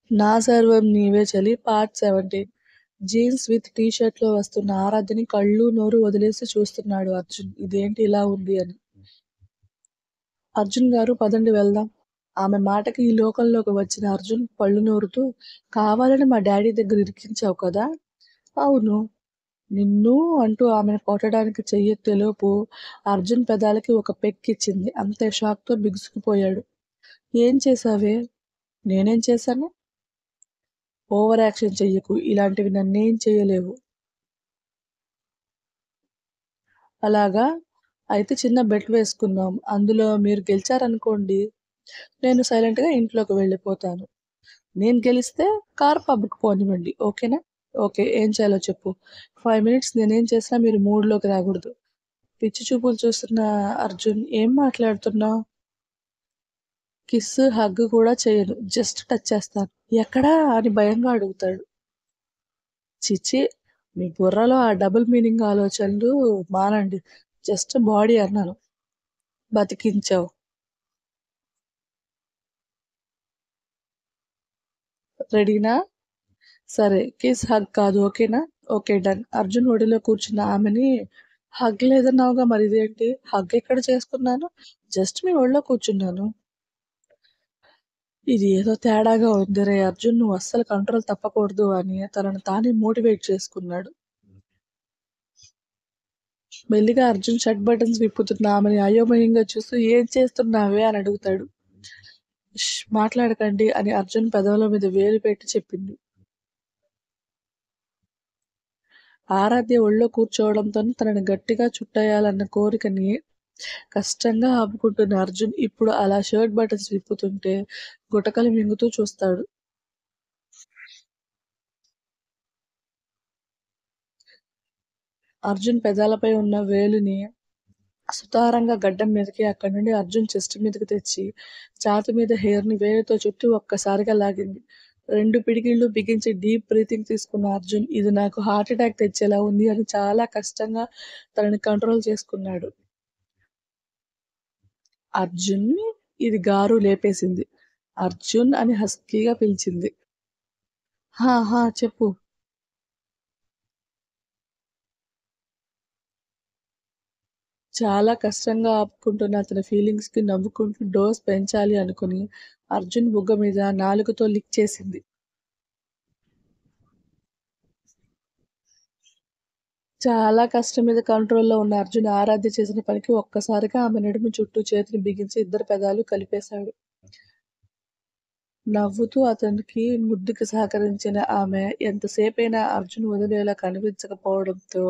నా సర్వం నీవే చలి పార్ట్ 17. జీన్స్ విత్ టీ షర్ట్‌లో వస్తున్న ఆరాధ్యని కళ్ళు, నోరు వదిలేసి చూస్తున్నాడు అర్జున్. ఇదేంటి ఇలా ఉంది అని. అర్జున్ గారు పదండి వెళ్దాం. ఆమె మాటకి ఈ లోకంలోకి వచ్చిన అర్జున్ పళ్ళు నూరుతూ, కావాలని మా డాడీ దగ్గర ఇరికించావు కదా? అవును. నిన్ను అంటూ ఆమెను కొట్టడానికి చెయ్యెత్తేలోపు అర్జున్ పెదాలకి ఒక పెక్కిచ్చింది. అంతే షాక్‌తో బిగుసుకుపోయాడు. ఏం చేశావే? నేనేం చేశాను? ఓవర్ యాక్షన్ చెయ్యకు. ఇలాంటివి నన్నేం చెయ్యలేవు. అలాగా? అయితే చిన్న బెట్ వేసుకుందాం. అందులో మీరు గెలిచారనుకోండి, నేను సైలెంట్‌గా ఇంట్లోకి వెళ్ళిపోతాను. నేను గెలిస్తే కారు పబ్‌కి పోనివ్వండి. ఓకేనా? ఓకే. ఏం చేయాలో చెప్పు. 5 మినిట్స్ నేనేం చేసినా మీరు మూడ్‌లోకి రాకూడదు. పిచ్చి చూపులు చూస్తున్న అర్జున్ ఏం మాట్లాడుతున్నావు? కిస్, హగ్ కూడా చేయను. జస్ట్ టచ్ చేస్తాను. ఎక్కడా? అని భయంగా అడుగుతాడు. ఛీ! మీ బుర్రలో ఆ డబుల్ మీనింగ్ ఆలోచనలు మానండి. జస్ట్ బాడీ అన్నాను. బతికించావు. రెడీనా? సరే. కిస్, హగ్ కాదు. ఓకేనా? ఓకే. డన్. అర్జున్ ఒడిలో కూర్చున్న ఆమెని హగ్ లేదన్నావుగా మరిదేంటి? హగ్ ఎక్కడ చేసుకున్నాను? జస్ట్ మీ ఒళ్ళో కూర్చున్నాను. ఇది ఏదో తేడాగా ఉందిరే అర్జున్ నువ్వు అస్సలు కంట్రోల్ తప్పకూడదు అని తనను తానే మోటివేట్ చేసుకున్నాడు. మెల్లిగా అర్జున్ షర్ట్ బటన్స్ విప్పుతున్న ఆమెని అయోమయంగా చూస్తూ ఏం చేస్తున్నావే అని అడుగుతాడు. మాట్లాడకండి అని అర్జున్ పెదవుల మీద వేలు పెట్టి చెప్పింది. ఆరాధ్య ఒళ్ళో కూర్చోవడంతోనే తనని గట్టిగా చుట్టేయాలన్న కోరికని కష్టంగా ఆపుకుంటున్న అర్జున్ ఇప్పుడు అలా షర్ట్ బటన్స్ విప్పుతుంటే గుటకలు మింగుతూ చూస్తాడు. అర్జున్ పెదాలపై ఉన్న వేలుని సుతారంగా గడ్డం మీదకి, అక్కడి నుండి అర్జున్ చెస్ట్ మీదకి తెచ్చి ఛాతీ మీద హెయిర్‌ని వేలితో చుట్టి ఒక్కసారిగా లాగింది. 2 పిడికిళ్ళు బిగించి డీప్ బ్రీతింగ్ తీసుకున్న అర్జున్ ఇది నాకు హార్ట్ అటాక్ తెచ్చేలా ఉంది అని చాలా కష్టంగా తనని కంట్రోల్ చేసుకున్నాడు. అర్జున్ ఇది గారు లేపేసింది. అర్జున్ అని హస్కీగా పిలిచింది. హా! హా! చెప్పు. చాలా కష్టంగా ఆపుకుంటున్న అతని ఫీలింగ్స్‌కి నవ్వుకుంటూ డోస్ పెంచాలి అనుకుని అర్జున్ బుగ్గ మీద నాలుకతో లిక్ చేసింది. చాలా కష్టం మీద కంట్రోల్‌లో ఉన్న అర్జున్ ఆరాధ్య చేసిన పనికి ఒక్కసారిగా ఆమె నడుము చుట్టూ చేతిని బిగించి ఇద్దరి పెదాలు కలిపేశాడు. నవ్వుతూ అతనికి ముద్దుకి సహకరించిన ఆమె ఎంతసేపైనా అర్జున్ వదిలేలా కనిపించకపోవడంతో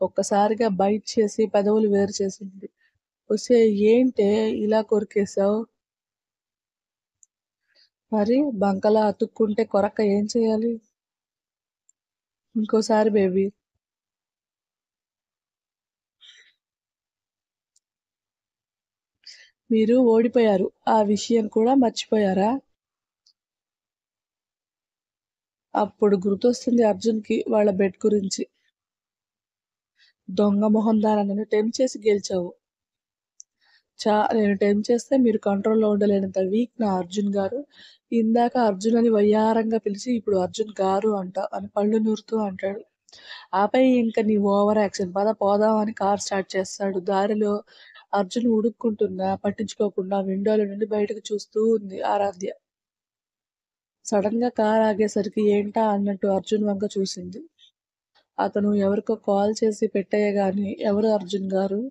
ఒక్కసారిగా బైట్ చేసి పెదవులు వేరు చేసింది. ఒసేయ్ ఏంటే ఇలా కొరికేశావు? మరి బంకలా అతుక్కుంటే కొరక్క ఏం చేయాలి? ఇంకోసారి బేబీ. మీరు ఓడిపోయారు. ఆ విషయం కూడా మర్చిపోయారా? అప్పుడు గుర్తొస్తుంది అర్జున్‌కి వాళ్ళ బెట్ గురించి. దొంగ మొహందాన నన్ను టెంప్ట్ చేసి గెలిచావు. నేను టెంప్ట్ చేస్తే మీరు కంట్రోల్‌లో ఉండలేనంత వీక్ నా అర్జున్ గారు. ఇందాక అర్జున్ అని వయ్యారంగా పిలిచి ఇప్పుడు అర్జున్ గారు అంట అని పళ్ళు నూరుతూ అంటాడు. ఆపై ఇంక నీ ఓవర్ యాక్షన్ పద పోదాం అని కార్ స్టార్ట్ చేస్తాడు. దారిలో అర్జున్ ఉడుక్కుంటున్నా పట్టించుకోకుండా విండోలో నుండి బయటకు చూస్తూ ఉంది ఆరాధ్య. సడన్‌గా కార్ ఆగేసరికి ఏంటా అన్నట్టు అర్జున్ వంక చూసింది. అతను ఎవరికో కాల్ చేసి పెట్టేయగానే ఎవరు అర్జున్ గారు?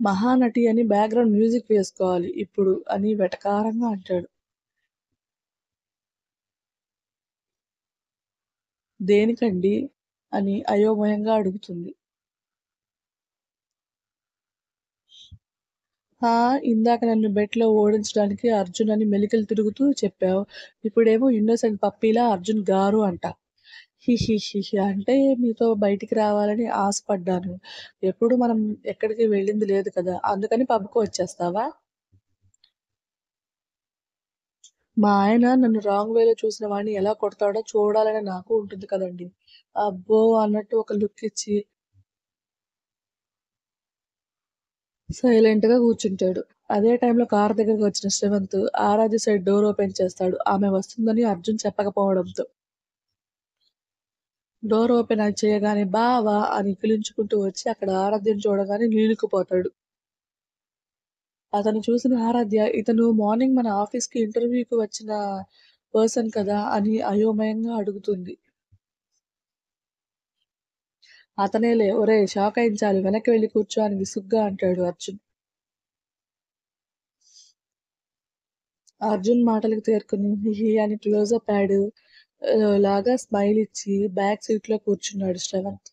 మహానటి అని బ్యాక్‌గ్రౌండ్ మ్యూజిక్ వేసుకోవాలి ఇప్పుడు అని వెటకారంగా అంటాడు. దేనికండి? అని అయోమయంగా అడుగుతుంది. ఆ! ఇందాక నన్ను బెట్‌లో ఓడించడానికి అర్జున్ అని మెలికలు తిరుగుతూ చెప్పావు. ఇప్పుడేమో ఇన్నోసెంట్ పప్పీలా అర్జున్ గారు అంట. హిహిహిహి అంటే మీతో బయటికి రావాలని ఆశపడ్డాను. ఎప్పుడు మనం ఎక్కడికి వెళ్ళింది లేదు కదా! అందుకని పబ్‌కి వచ్చేస్తావా? మా ఆయన నన్ను రాంగ్ వేలో చూసిన వాడిని ఎలా కొడతాడో చూడాలని నాకు ఉంటుంది కదండీ! అబ్బో! అన్నట్టు ఒక లుక్ ఇచ్చి సైలెంట్‌గా కూర్చుంటాడు. అదే టైంలో కారు దగ్గరికి వచ్చిన శ్రవంత్ ఆరాధ్య సైడ్ డోర్ ఓపెన్ చేస్తాడు. ఆమె వస్తుందని అర్జున్ చెప్పకపోవడంతో. డోర్ ఓపెన్ చేయగానే బావా అని పిలుచుకుంటూ వచ్చి అక్కడ ఆరాధ్యను చూడగానే లీనుకుపోతాడు. అతను చూసిన ఆరాధ్య ఇతను మార్నింగ్ మన ఆఫీస్‌కి ఇంటర్వ్యూకి వచ్చిన పర్సన్ కదా అని అయోమయంగా అడుగుతుంది. అతనేలే ఒరేయ్ షాకయించాలి వెనక్కి వెళ్లి కూర్చో అని విసుగ్గా అంటాడు అర్జున్. అర్జున్ మాటలకు తేరుకొని హిహి అని క్లోజప్ యాడ్ లాగా స్మైల్ ఇచ్చి బ్యాక్ సీట్‌లో కూర్చున్నాడు శ్రవంత్.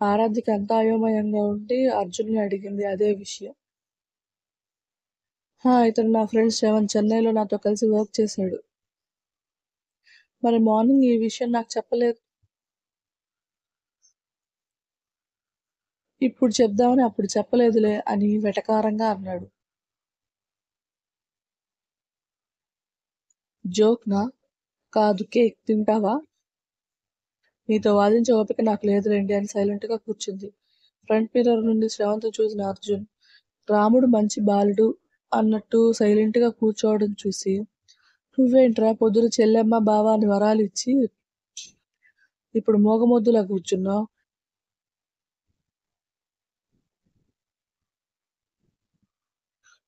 ఆరాధ్యకి అంతా అయోమయంగా ఉండి అర్జున్‌ని అడిగింది అదే విషయం. ఇతను నా ఫ్రెండ్ శ్రవంత్ చెన్నైలో నాతో కలిసి వర్క్ చేశాడు. మరి మార్నింగ్ ఈ విషయం నాకు చెప్పలేదు. ఇప్పుడు చెప్దామని అప్పుడు చెప్పలేదులే అని వెటకారంగా అన్నాడు. జోక్‌నా? కాదు కేక్ తింటావా? మీతో వాదించే ఓపిక నాకు లేదులెండి అని సైలెంట్‌గా కూర్చుంది. ఫ్రంట్ మిర్రర్ నుండి శ్రవంత్‌ని చూసిన అర్జున్, రాముడు మంచి బాలుడు అన్నట్టు సైలెంట్‌గా కూర్చోవడం చూసి, నువ్వేంట్రా పొద్దున చెల్లెమ్మ, బావ అని వరాలిచ్చి, ఇప్పుడు మూగమొద్దులా కూర్చున్నావు?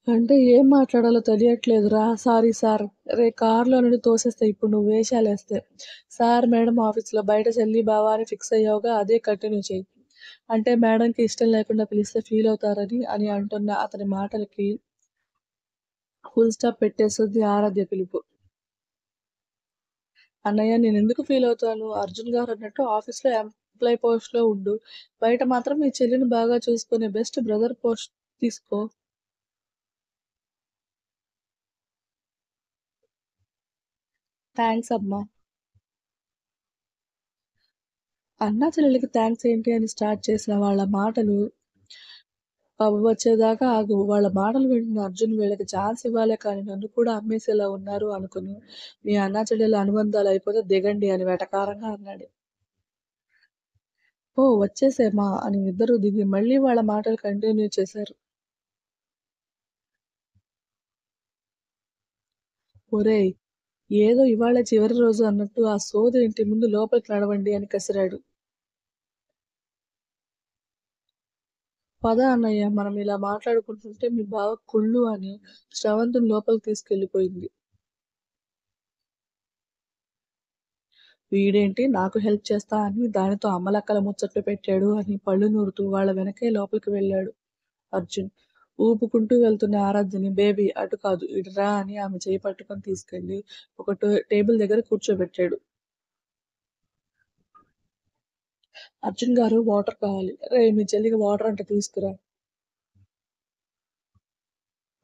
అంటే ఏం మాట్లాడాలో తెలియట్లేదురా. Sorry sir. కార్‌లో నుండి తోసేస్తా ఇప్పుడు నువ్వు వేషాలేస్తే. సార్, మేడం ఆఫీస్‌లో బయట చెల్లి, బావ అని ఫిక్స్ అయ్యావుగా అదే కంటిన్యూ చెయ్యి. అంటే మేడంకి ఇష్టం లేకుండా పిలిస్తే ఫీలవుతారని అని అంటున్న అతని మాటలకి ఫుల్ స్టాప్ పెట్టేస్తుంది ఆరాధ్య పిలుపు. అన్నయ్య నేనెందుకు ఫీలవుతాను? అర్జున్ గారన్నట్టు ఆఫీస్‌లో ఎంప్లాయ్ పోస్ట్‌లో ఉండు. బయట మాత్రం మీ చెల్లిని బాగా చూసుకునే బెస్ట్ బ్రదర్ పోస్ట్ తీసుకో. థాంక్స్ అమ్మా. అన్నా చెల్లెలికి థాంక్స్ ఏంటి అని స్టార్ట్ చేసిన వాళ్ళ మాటలు వచ్చేదాకా ఆగవు. వాళ్ళ మాటలు వింటున్న అర్జున్ వీళ్ళకి ఛాన్స్ ఇవ్వాలే కానీ నన్ను కూడా అమ్మేసేలా ఉన్నారు అనుకుని, మీ అన్నా చెల్లెళ్ళ అనుబంధాలు అయిపోతే దిగండి అని వెటకారంగా అన్నాడు. ఓహ్! వచ్చేసేమా అని ఇద్దరూ దిగి మళ్ళీ వాళ్ళ మాటలు కంటిన్యూ చేశారు. ఒరేయ్! ఏదో ఇవాళే చివరి రోజు అన్నట్టు ఆ సోది ఇంటి ముందు లోపలికి నడవండి అని కసిరాడు. పద అన్నయ్య మనం ఇలా మాట్లాడుకుంటుంటే మీ బావ కుళ్ళు అని శ్రవంతుని లోపలికి తీసుకెళ్ళిపోయింది. వీడేంటి నాకు హెల్ప్ చేస్తా అని దానితో అమ్మలక్కల ముచ్చట్లు పెట్టాడు అని పళ్ళు నూరుతూ వాళ్ళ వెనకే లోపలికి వెళ్ళాడు అర్జున్. ఊపుకుంటూ వెళ్తున్న ఆరాధ్యని బేబీ అటు కాదు ఇటు రా అని ఆమె చేయి పట్టుకొని తీసుకెళ్ళి ఒక టేబుల్ దగ్గర కూర్చోబెట్టాడు. అర్జున్ గారు వాటర్ కావాలి. రేయ్ మీ చెల్లికి వాటర్ అంట తీసుకురా.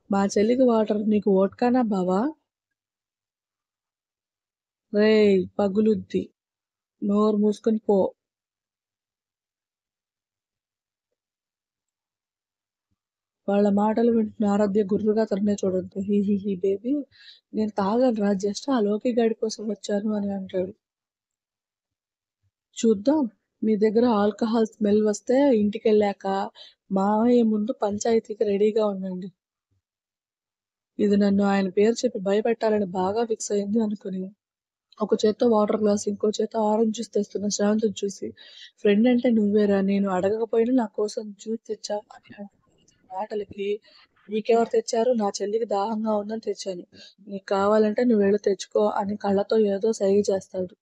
మా చెల్లికి వాటర్ నీకు వోడ్కానా బావా? రేయ్ పగులుద్ది. నోరు మూసుకొని పో. వాళ్ళ మాటలు వింటున్న ఆరాధ్య గుర్రుగా తననే చూడడంతో హి హి హి బేబీ నేను తాగనురా జస్ట్ ఆ లోకి గాడి కోసం వచ్చాను అని అంటాడు. చూద్దాం. మీ దగ్గర ఆల్కహాల్ స్మెల్ వస్తే ఇంటికెళ్ళాక మావయ్య ముందు పంచాయతీకి రెడీగా ఉండండి. ఇది నన్ను ఆయన పేరు చెప్పి భయపెట్టాలని బాగా ఫిక్స్ అయింది అనుకుని, ఒక చేత్తో వాటర్ గ్లాస్, ఇంకో చేత్తో ఆరెంజ్ జ్యూస్ తెస్తున్న శ్రావంతిని చూసి, ఫ్రెండ్ అంటే నువ్వేరా నేను అడగకపోయినా నా కోసం జ్యూస్ తెచ్చావు అని అంటున్న మాటలకి, నీకెవరు తెచ్చారు? నా చెల్లికి దాహంగా ఉందని తెచ్చాను. నీకు కావాలంటే నువ్వెళ్ళి తెచ్చుకో అని కళ్ళతో ఏదో సైగ చేస్తాడు.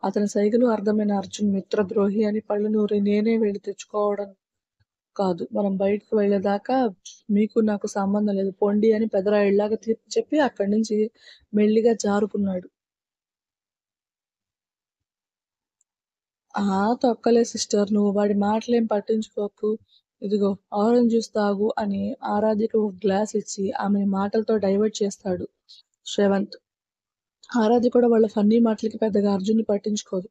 అతని సైగలు అర్థమైన అర్జున్ మిత్రద్రోహి అని పళ్ళు నూరి నేనే వెళ్లి తెచ్చుకోవడం కాదు. మనం బయటికి వెళ్ళేదాకా మీకు నాకు సంబంధం లేదు. పొండి అని పెదరాయుడులాగా తీర్పు చెప్పి అక్కడి నుంచి మెల్లిగా జారుకున్నాడు. తొక్కలే సిస్టర్ నువ్వు వాడి మాటలేం పట్టించుకోకు. ఇదిగో ఆరెంజ్ జ్యూస్ తాగు అని ఆరాధ్యకి ఒక గ్లాస్ ఇచ్చి ఆమెని మాటలతో డైవర్ట్ చేస్తాడు శ్రవంత్. ఆరాధ్య కూడా వాళ్ళ ఫన్నీ మాటలకి పెద్దగా అర్జున్‌ని పట్టించుకోదు.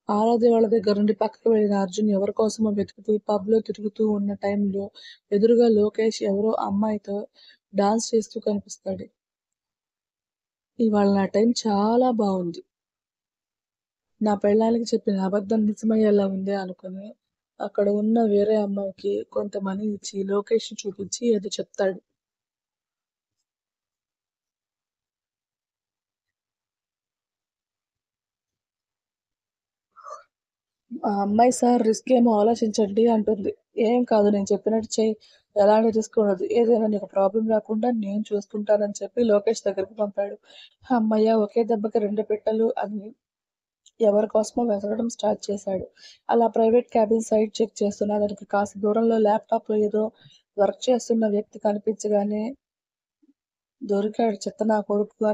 ఆరాధ్య వాళ్ళ దగ్గర నుండి పక్కకి వెళ్ళిన అర్జున్ ఎవరి కోసమో వెతుకుతూ పబ్‌లో తిరుగుతూ ఉన్న టైంలో ఎదురుగా లోకేష్ ఎవరో అమ్మాయితో డాన్స్ చేస్తూ కనిపిస్తాడు. ఇవాళ నా టైం చాలా బావుంది. నా పెళ్ళానికి చెప్పిన అబద్ధం నిజమయ్యేలా ఉంది అనుకుని, అక్కడ ఉన్న వేరే అమ్మాయికి కొంత మనీ ఇచ్చి లొకేషన్ చూపించి ఏదో చెప్తాడు. ఆ అమ్మాయి "సార్ రిస్క్ ఏమో ఆలోచించండి" అంటుంది. "ఏం కాదు నేను చెప్పినట్టు చెయ్యి. ఎలాంటి రిస్క్ ఉండదు. ఏదైనా నీకు ప్రాబ్లమ్ రాకుండా నేను చూసుకుంటానని" చెప్పి లోకేష్ దగ్గరికి పంపాడు. హమ్మయ్య! ఒకే దెబ్బకి రెండు పిట్టలు అని ఎవరి కోసమో వెతకడం స్టార్ట్ చేశాడు. అలా ప్రైవేట్ క్యాబిన్ సైట్ చెక్ చేస్తున్న అతనికి కాస్త దూరంలో ల్యాప్‌టాప్‌లో ఏదో వర్క్ చేస్తున్న వ్యక్తి కనిపించగానే దొరికాడు చెత్త నా కొడుకు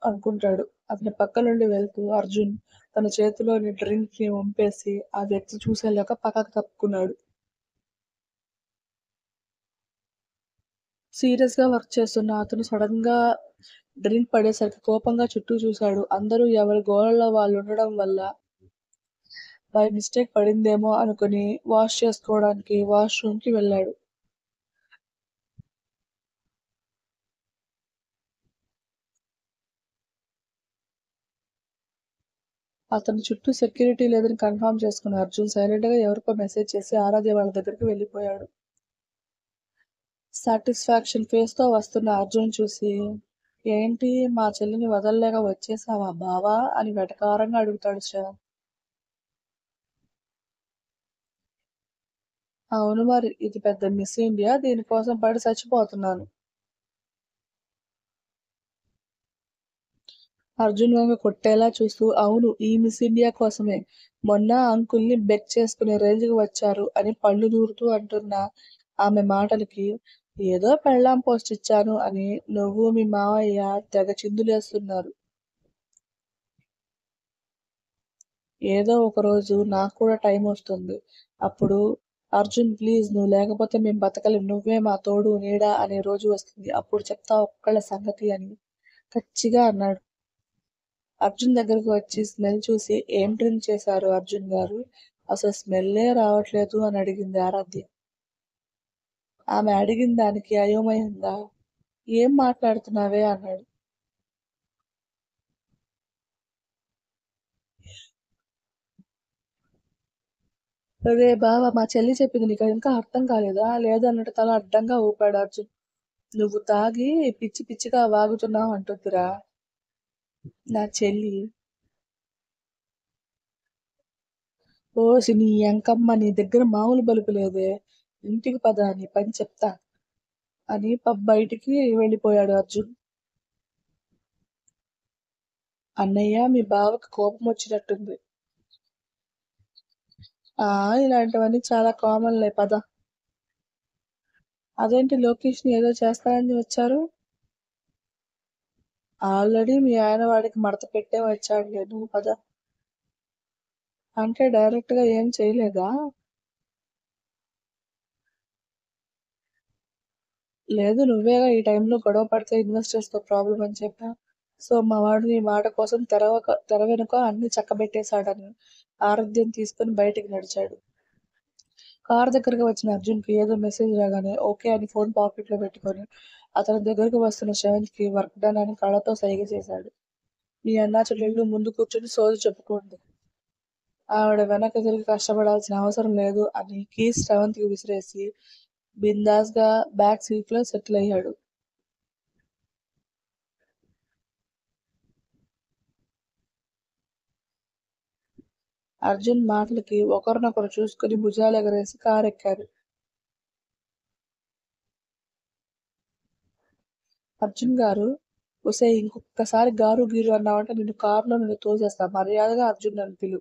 అనుకుంటాడు. అతని పక్క నుండి వెళ్తూ అర్జున్ తన చేతిలోని డ్రింక్‌ని ఒంపేసి ఆ వ్యక్తి చూసేలోగా పక్కకు తప్పుకున్నాడు. సీరియస్‌గా వర్క్ చేస్తున్న అతను సడెన్‌గా డ్రింక్ పడేసరికి కోపంగా చుట్టూ చూశాడు. అందరూ ఎవరి గోలలో వాళ్ళుండడం వల్ల బై మిస్టేక్ పడిందేమో అనుకుని వాష్ చేసుకోవడానికి వాష్‌రూమ్‌కి వెళ్ళాడు. అతని చుట్టూ సెక్యూరిటీ లేదని కన్ఫర్మ్ చేసుకున్న అర్జున్ సైలెంట్‌గా ఎవరికో మెసేజ్ చేసి ఆరాధ్య వాళ్ళ దగ్గరికి వెళ్ళిపోయాడు. సాటిస్ఫాక్షన్ ఫేస్‌తో వస్తున్న అర్జున్ చూసి, "ఏంటి మా చెల్లిని వదల్లేక వచ్చేసావా బావా" అని వెటకారంగా అడుగుతాడు శ్రవణ్. అవును మరి ఇది పెద్ద మిస్ ఇండియా దీనికోసం పడి చచ్చిపోతున్నాను. అర్జున్ వంక కొట్టేలా చూస్తూ, అవును ఈ మిస్ ఇండియా కోసమే మొన్న అంకుల్‌ని బెగ్ చేసుకునే రేంజ్‌కి వచ్చారు అని పళ్ళు నూరుతూ అంటున్న ఆమె మాటలకి, ఏదో పెళ్ళాం పోస్ట్ ఇచ్చాను అని నువ్వు మీ మావయ్య తెగ చిందులేస్తున్నారు. ఏదో ఒకరోజు నాకు కూడా టైమొస్తుంది. అప్పుడు అర్జున్ ప్లీజ్ నువ్వు లేకపోతే మేం బతకలేం. నువ్వే మా తోడు, నీడ అనే రోజు వస్తుంది. అప్పుడు చెప్తా ఒక్కొక్కళ్ళ సంగతి అని కచ్చిగా అన్నాడు. అర్జున్ దగ్గరకు వచ్చి స్మెల్ చూసి ఏం డ్రింక్ చేశారు అర్జున్ గారు? అసలు స్మెల్లే రావట్లేదు అని అడిగింది ఆరాధ్య. ఆమె అడిగిన దానికి అయోమయంగా ఏం మాట్లాడుతున్నావే అన్నాడు. ఒరే బావ మా చెల్లి చెప్పింది నీకు ఇంకా అర్థం కాలేదా? లేదు అన్నట్టు తల అడ్డంగా ఊపాడు అర్జున్. నువ్వు తాగి పిచ్చి పిచ్చిగా వాగుతున్నావు అంటుందిరా నా చెల్లి. ఓసి నీ ఎంకమ్మ నీ దగ్గర మామూలు బలుపు లేదే. ఇంటికి పద నీ పని చెప్తా అని పబ్ బయటికి వెళ్ళిపోయాడు అర్జున్. అన్నయ్య మీ బావకి కోపం వచ్చినట్టుంది. ఆ ఇలాంటివన్నీ చాలా కామన్లే పద. అదేంటి లోకేష్‌ని ఏదో చేస్తానని వచ్చారు? ఆల్రెడీ మీ ఆయన వాడికి మడత పెట్టే వచ్చాడులే నువ్వు పద. అంటే డైరెక్ట్‌గా ఏం చేయలేదా? లేదు నువ్వేగా ఈ టైంలో గొడవ పడితే ఇన్వెస్టర్స్‌తో ప్రాబ్లమ్ అని చెప్పావు. సో మా వాడు నీ మాట కోసం తెర వెనుక అన్నీ చక్కబెట్టేశాడని ఆరోగ్యం తీసుకొని బయటికి నడిచాడు. కారు దగ్గరకి వచ్చిన అర్జున్‌కి ఏదో మెసేజ్ రాగానే ఓకే అని ఫోన్ పాకెట్‌లో పెట్టుకొని అతని దగ్గరకు వస్తున్న శ్రవంత్‌కి వర్క్ డన్ అని కళ్ళతో సైగ చేశాడు. మీ అన్నా చెల్లెళ్ళు ముందు కూర్చొని సోది చెప్పుకోండి. ఆవిడ వెనక తిరిగి కష్టపడాల్సిన అవసరం లేదు అని కీస్ శ్రవంత్‌కి విసిరేసి బిందాస్‌గా బ్యాక్ సీట్‌లో సెటిల్ అయ్యాడు. అర్జున్ మాటలకి ఒకరినొకరు చూసుకుని భుజాలెగరేసి కారెక్కారు. అర్జున్ గారు ఒసేయ్ ఇంకొక్కసారి గారు గీరు అన్నావంటే నిన్ను కారులో నుండి తోసేస్తా. మర్యాదగా అర్జున్ అని పిలు.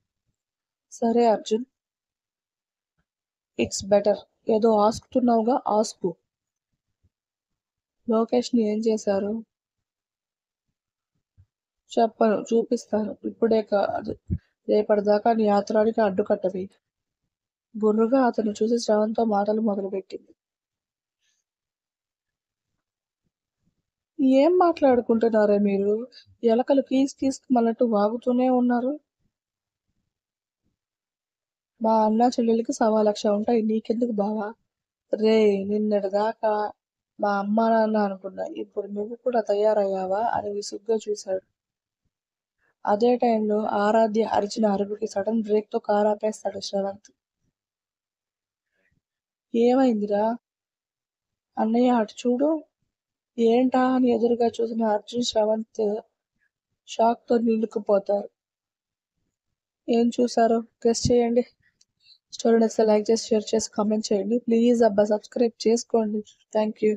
సరే అర్జున్. It's better. ఏదో ఆస్కుతున్నావుగా ఆస్కు. లోకేష్‌ని ఏం చేశారు? చెప్పను. చూపిస్తాను. ఇప్పుడే కాదు. రేపటిదాకా నీ ఆత్రానికి అడ్డుకట్ట వేయి. బుర్రగా అతన్ని చూసి శ్రవణ్‌తో మాటలు మొదలుపెట్టింది. ఏం మాట్లాడుకుంటున్నారే మీరు? ఎలకలు కీచుమన్నట్టు వాగుతూనే ఉన్నారు. మా అన్నా చెల్లెలికి సవాలక్ష ఉంటాయి. నీకెందుకు బావా? రేయ్! నిన్నటిదాకా మా అమ్మా నాన్న అనుకున్నా. ఇప్పుడు నువ్వు కూడా తయారయ్యావా అని విసుగ్గా చూశాడు. అదే టైంలో ఆరాధ్య అరిచిన అరుపుకి సడన్ బ్రేక్‌తో కారాపేస్తాడు శ్రవంత్. ఏమైందిరా? అన్నయ్య అటు చూడు. ఏంటా అని ఎదురుగా చూసిన అర్జున్, శ్రవంత్ షాక్‌తో నిలుక్కుపోతారు. ఏం చూసారో గెస్ చేయండి. స్టోరీ నచ్చితే లైక్ చేసి, షేర్ చేసి, కామెంట్ చేయండి. ప్లీజ్ అబ్బా! సబ్స్క్రైబ్ చేసుకోండి. Thank you.